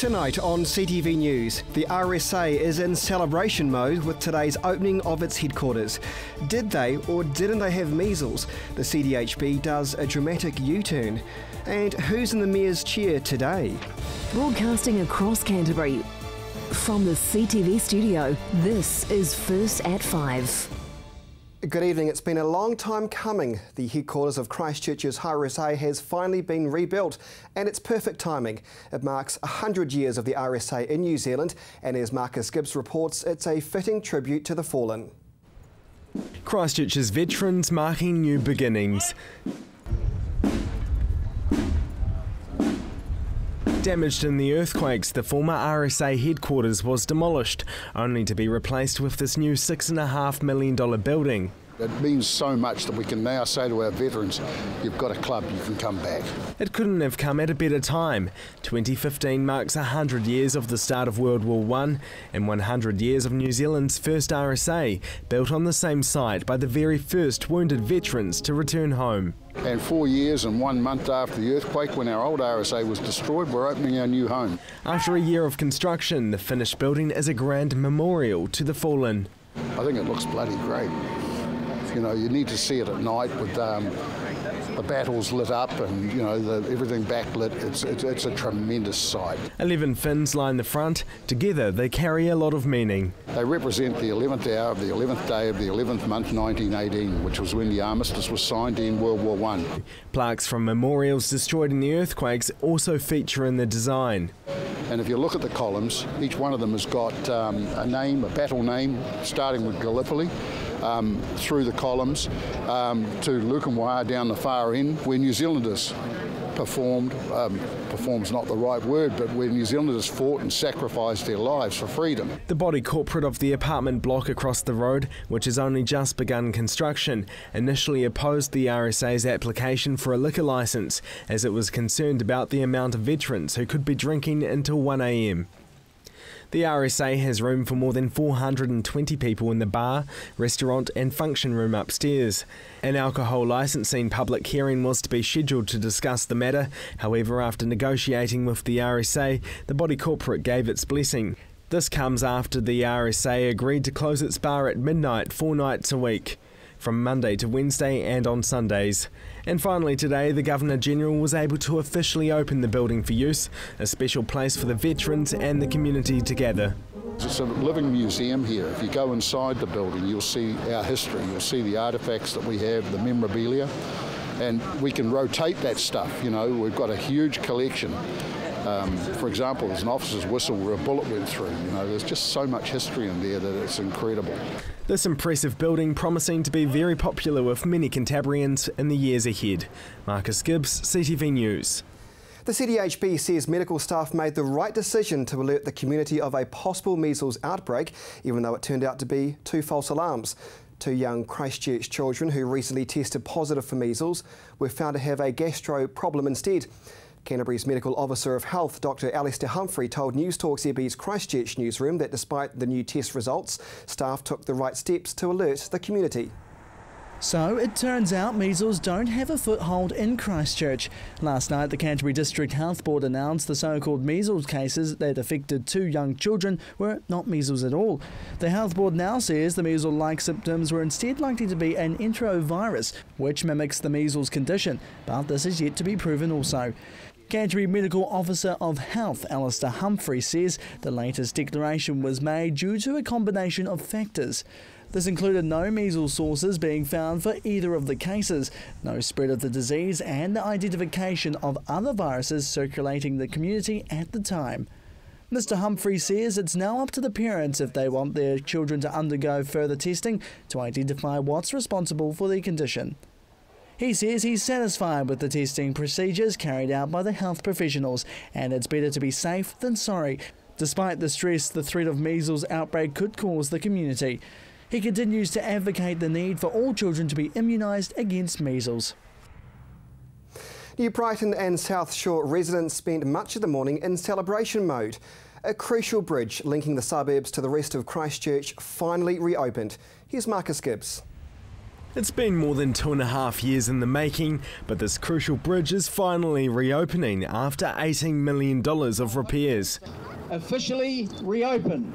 Tonight on CTV News, the RSA is in celebration mode with today's opening of its headquarters. Did they or didn't they have measles? The CDHB does a dramatic U-turn. And who's in the Mayor's chair today? Broadcasting across Canterbury, from the CTV studio, this is First at 5. Good evening. It's been a long time coming. The headquarters of Christchurch's RSA has finally been rebuilt, and it's perfect timing. It marks 100 years of the RSA in New Zealand, and as Marcus Gibbs reports, it's a fitting tribute to the fallen. Christchurch's veterans marking new beginnings. Damaged in the earthquakes, the former RSA headquarters was demolished, only to be replaced with this new $6.5 million building. It means so much that we can now say to our veterans, you've got a club, you can come back. It couldn't have come at a better time. 2015 marks 100 years of the start of World War I and 100 years of New Zealand's first RSA, built on the same site by the very first wounded veterans to return home. And 4 years and 1 month after the earthquake, when our old RSA was destroyed, we're opening our new home. After a year of construction, the finished building is a grand memorial to the fallen. I think it looks bloody great. You know, you need to see it at night with the battles lit up and, you know, everything backlit. It's a tremendous sight. 11 fins line the front. Together they carry a lot of meaning. They represent the 11th hour of the 11th day of the 11th month 1918, which was when the armistice was signed to end World War I. Plaques from memorials destroyed in the earthquakes also feature in the design. And if you look at the columns, each one of them has got a name, a battle name, starting with Gallipoli, through the columns to Lukanwaya down the far end, where New Zealanders perform's not the right word, but where New Zealanders fought and sacrificed their lives for freedom. The body corporate of the apartment block across the road, which has only just begun construction, initially opposed the RSA's application for a liquor licence, as it was concerned about the amount of veterans who could be drinking until 1 a.m. The RSA has room for more than 420 people in the bar, restaurant and function room upstairs. An alcohol licensing public hearing was to be scheduled to discuss the matter. However, after negotiating with the RSA, the body corporate gave its blessing. This comes after the RSA agreed to close its bar at midnight 4 nights a week, from Monday to Wednesday and on Sundays. And finally today, the Governor-General was able to officially open the building for use, a special place for the veterans and the community to gather. It's a living museum here. If you go inside the building, you'll see our history, you'll see the artefacts that we have, the memorabilia, and we can rotate that stuff. You know, we've got a huge collection. For example, there's an officer's whistle where a bullet went through. You know, there's just so much history in there that it's incredible. This impressive building promising to be very popular with many Cantabrians in the years ahead. Marcus Gibbs, CTV News. The CDHB says medical staff made the right decision to alert the community of a possible measles outbreak, even though it turned out to be 2 false alarms. 2 young Christchurch children who recently tested positive for measles were found to have a gastro problem instead. Canterbury's Medical Officer of Health, Dr Alistair Humphrey, told Newstalk's EB's Christchurch newsroom that despite the new test results, staff took the right steps to alert the community. So it turns out measles don't have a foothold in Christchurch. Last night, the Canterbury District Health Board announced the so-called measles cases that affected 2 young children were not measles at all. The Health Board now says the measles-like symptoms were instead likely to be an enterovirus, which mimics the measles condition, but this is yet to be proven also. Canterbury Medical Officer of Health, Alistair Humphrey, says the latest declaration was made due to a combination of factors. This included no measles sources being found for either of the cases, no spread of the disease and the identification of other viruses circulating the community at the time. Mr Humphrey says it's now up to the parents if they want their children to undergo further testing to identify what's responsible for the condition. He says he's satisfied with the testing procedures carried out by the health professionals, and it's better to be safe than sorry, despite the stress the threat of measles outbreak could cause the community. He continues to advocate the need for all children to be immunised against measles. New Brighton and South Shore residents spent much of the morning in celebration mode. A crucial bridge linking the suburbs to the rest of Christchurch finally reopened. Here's Marcus Gibbs. It's been more than 2.5 years in the making, but this crucial bridge is finally reopening after $18 million of repairs. Officially reopened.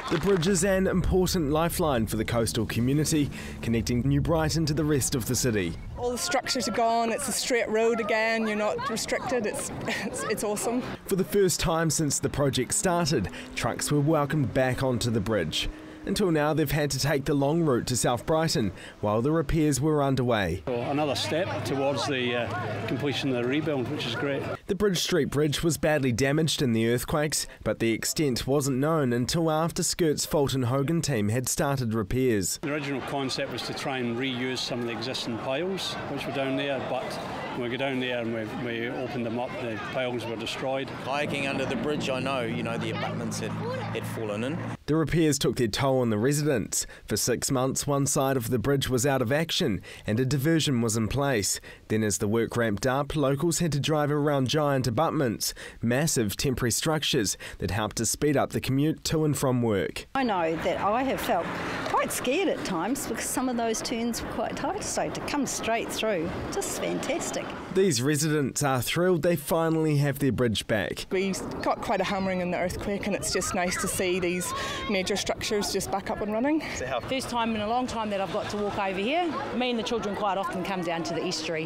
The bridge is an important lifeline for the coastal community, connecting New Brighton to the rest of the city. All the structures are gone, it's a straight road again, you're not restricted, it's awesome. For the first time since the project started, trucks were welcomed back onto the bridge. Until now, they've had to take the long route to South Brighton while the repairs were underway. Another step towards the completion of the rebuild, which is great. The Bridge Street Bridge was badly damaged in the earthquakes, but the extent wasn't known until after Skirt's Fulton Hogan team had started repairs. The original concept was to try and reuse some of the existing piles which were down there, but when we go down there and we opened them up, the piles were destroyed. Hiking under the bridge, I know, the abutments had fallen in. The repairs took their toll on the residents. For 6 months, one side of the bridge was out of action and a diversion was in place. Then as the work ramped up, locals had to drive around giant abutments, massive temporary structures that helped to speed up the commute to and from work. I know that I have felt quite scared at times because some of those turns were quite tight, so to come straight through, just fantastic. These residents are thrilled they finally have their bridge back. We got quite a hammering in the earthquake and it's just nice to see these major structures just back up and running. First time in a long time that I've got to walk over here. Me and the children quite often come down to the estuary.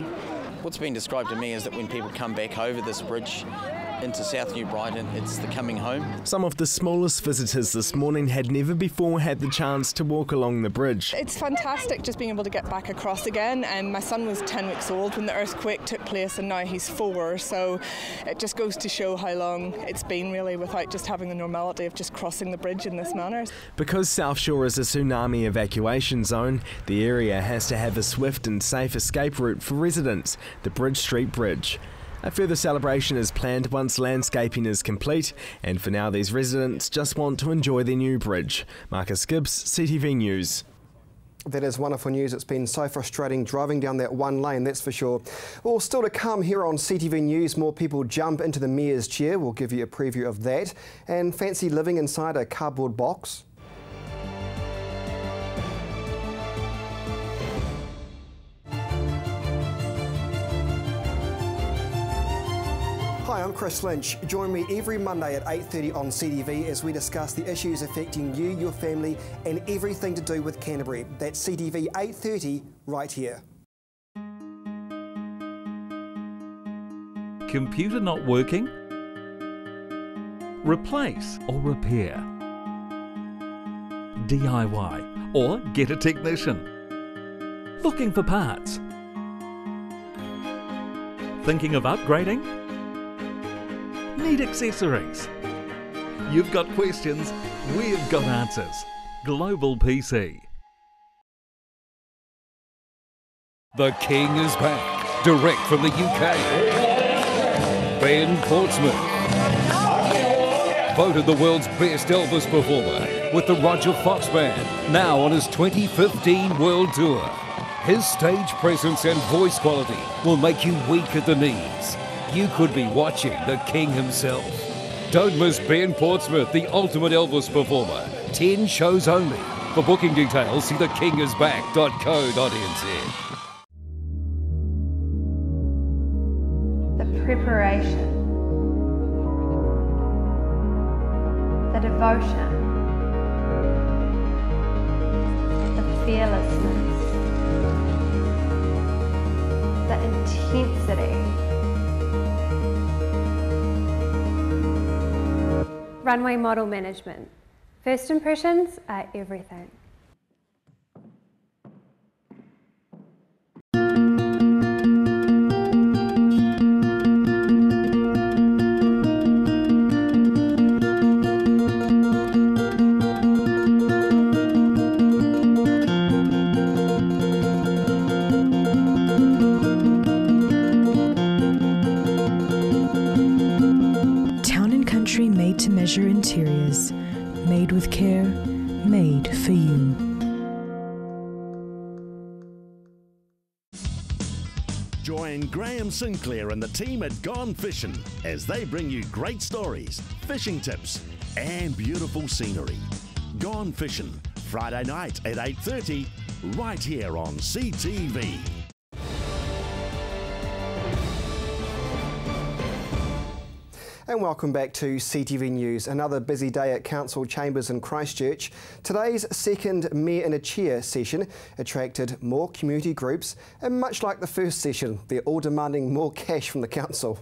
What's been described to me is that when people come back over this bridge into South New Brighton, it's the coming home. Some of the smallest visitors this morning had never before had the chance to walk along the bridge. It's fantastic just being able to get back across again. And my son was 10 weeks old when the earthquake took place and now he's 4, so it just goes to show how long it's been really without just having the normality of just crossing the bridge in this manner. Because South Shore is a tsunami evacuation zone, the area has to have a swift and safe escape route for residents, the Bridge Street Bridge. A further celebration is planned once landscaping is complete, and for now these residents just want to enjoy their new bridge. Marcus Gibbs, CTV News. That is wonderful news. It's been so frustrating driving down that one lane, that's for sure. Well, still to come here on CTV News, more people jump into the Mayor's chair. We'll give you a preview of that. And fancy living inside a cardboard box? Hi, I'm Chris Lynch. Join me every Monday at 8:30 on CTV as we discuss the issues affecting you, your family and everything to do with Canterbury. That's CTV 8:30 right here. Computer not working? Replace or repair? DIY or get a technician? Looking for parts? Thinking of upgrading? Need accessories? You've got questions, we've got answers. Global PC. The King is back, direct from the UK. Ben Portsmouth, voted the world's best Elvis performer with the Roger Fox Band, now on his 2015 World Tour. His stage presence and voice quality will make you weak at the knees. You could be watching the King himself. Don't miss Ben Portsmouth, the ultimate Elvis performer. 10 shows only. For booking details, see thekingisback.co.nz. The preparation, the devotion, the fearlessness, the intensity. Runway model management. First impressions are everything. Made to measure interiors, made with care, made for you. Join Graham Sinclair and the team at Gone Fishing as they bring you great stories, fishing tips and beautiful scenery. Gone Fishing, Friday night at 8:30, right here on CTV. And welcome back to CTV News. Another busy day at Council Chambers in Christchurch. Today's second Mayor in a Chair session attracted more community groups, and much like the first session, they're all demanding more cash from the council.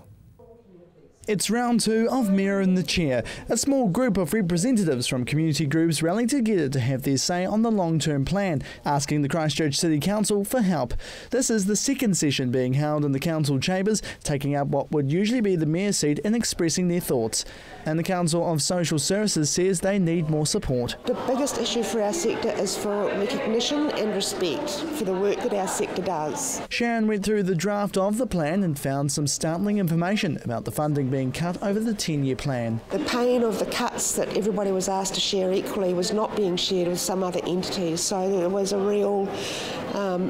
It's round two of Mayor in the Chair. A small group of representatives from community groups rallied together to have their say on the long-term plan, asking the Christchurch City Council for help. This is the second session being held in the council chambers, taking up what would usually be the mayor's seat and expressing their thoughts. And the Council of Social Services says they need more support. The biggest issue for our sector is for recognition and respect for the work that our sector does. Sharon went through the draft of the plan and found some startling information about the funding being cut over the 10-year plan. The pain of the cuts that everybody was asked to share equally was not being shared with some other entities, so there was a real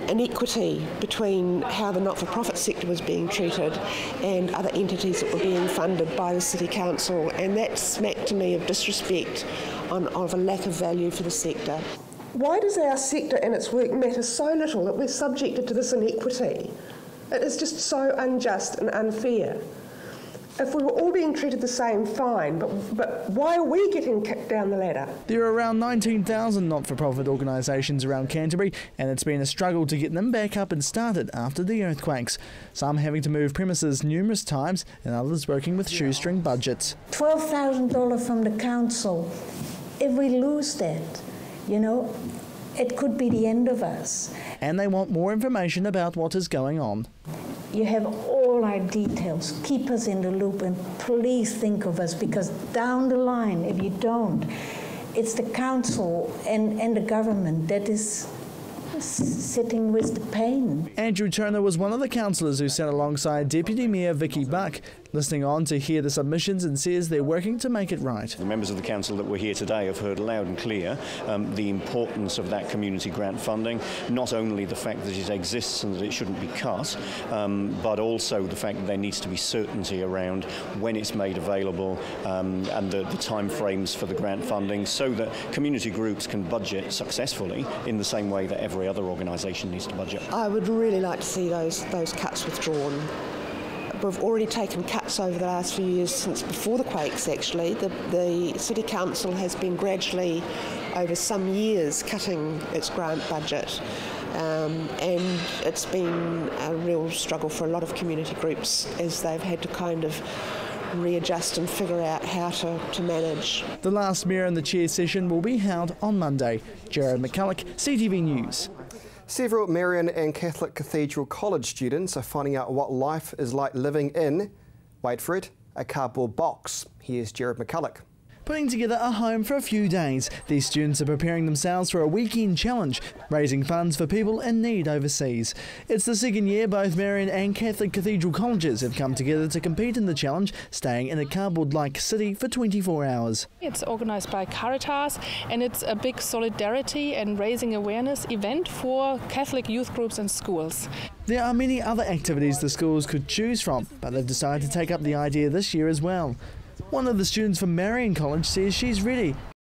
inequity between how the not-for-profit sector was being treated and other entities that were being funded by the City Council, and that smacked to me of disrespect, of a lack of value for the sector. Why does our sector and its work matter so little that we're subjected to this inequity? It is just so unjust and unfair. If we were all being treated the same, fine, but why are we getting kicked down the ladder? There are around 19,000 not-for-profit organisations around Canterbury, and it's been a struggle to get them back up and started after the earthquakes. Some having to move premises numerous times, and others working with shoestring budgets. $12,000 from the council. If we lose that, you know, it could be the end of us. And they want more information about what is going on. You have all our details. Keep us in the loop and please think of us, because down the line, if you don't, it's the council and the government that is sitting with the pain. Andrew Turner was one of the councillors who sat alongside Deputy Mayor Vicky Buck, listening on to hear the submissions, and says they're working to make it right. The members of the council that were here today have heard loud and clear the importance of that community grant funding, not only the fact that it exists and that it shouldn't be cut, but also the fact that there needs to be certainty around when it's made available and the time frames for the grant funding, so that community groups can budget successfully in the same way that every other organisation needs to budget. I would really like to see those cuts withdrawn. We've already taken cuts over the last few years, since before the quakes actually. The City Council has been gradually, over some years, cutting its grant budget. And it's been a real struggle for a lot of community groups as they've had to kind of readjust and figure out how to manage. The last Mayor in the Chair session will be held on Monday. Jared McCulloch, CTV News. Several Marian and Catholic Cathedral College students are finding out what life is like living in, wait for it, a cardboard box. Here's Jared McCulloch. Putting together a home for a few days, these students are preparing themselves for a weekend challenge, raising funds for people in need overseas. It's the second year both Marian and Catholic Cathedral colleges have come together to compete in the challenge, staying in a cardboard-like city for 24 hours. It's organised by Caritas, and it's a big solidarity and raising awareness event for Catholic youth groups and schools. There are many other activities the schools could choose from, but they've decided to take up the idea this year as well. One of the students from Marian College says she's ready